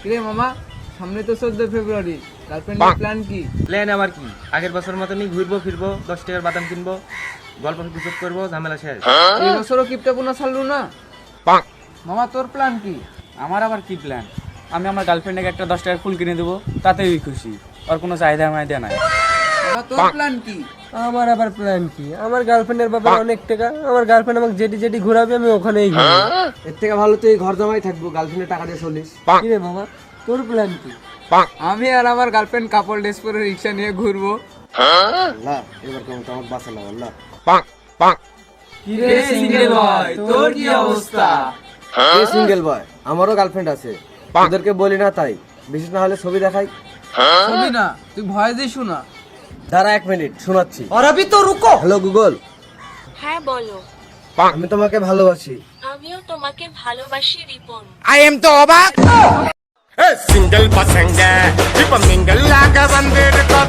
কিরে মামা, সামনে তো 14 ফেব্রুয়ারি, গার্লফ্রেন্ডের প্ল্যান কি? প্ল্যান আবার কি, আগের বছর মতনই ঘুরবো ফিরবো, 10 টাকার বাদাম কিনবো, গল্প গুজব করবো, ঝামেলা শেষ। এই বছরও কিপটা পোনা ছাড়লু না? মামা তোর প্ল্যান কি? আমার আবার কি প্ল্যান? আমি আমার গার্লফ্রেন্ডকে একটা 10 টাকার ফুল কিনে দেবো, তাতেই খুশি। আর কোনো চাহিদা মাহিদা নাই। মামা তোর প্ল্যান কি? আমার আবার প্ল্যান কি? আমার গার্লফ্রেন্ডের ব্যাপারে অনেক টাকা, আমার গার্লফ্রেন্ড আমাকে যেটি যেটি ঘোরাবে আমি ওখানেই ঘুরবো। এর থেকে ভালো তো এই ঘর জামাই থাকবো, গার্লফ্রেন্ডের টাকা দিয়ে চলিস। কি রে মামা, তোর প্ল্যান কি? আমি আর আমার গার্লফ্রেন্ড কাপড় ড্রেস পরে রিক্সা নিয়ে ঘুরবো। আল্লাহ, এবার কেমন তো আমাকে বাঁচালাম আল্লাহ। কিরে সিঙ্গেল বয়, তোর কি অবস্থা? কে সিঙ্গেল বয়? আমারও গার্লফ্রেন্ড আছে, ওদেরকে বলি না তাই। বিশেষ না হলে ছবি দেখাই। শুনি না, তুই ভয় দিস না। দাঁড়া 1 মিনিট শোনাচ্ছি। হ্যালো গুগল, হ্যাঁ বলো। আমি তোমাকে ভালোবাসি। আমিও তোমাকে ভালোবাসি রিপন। ಸಿಂಗಲ್ ಪಸಂಗ ಇಪ್ಪ ಮಿಂಗಲ್ ಆಗ ಬಂದಿರ್ಕೋ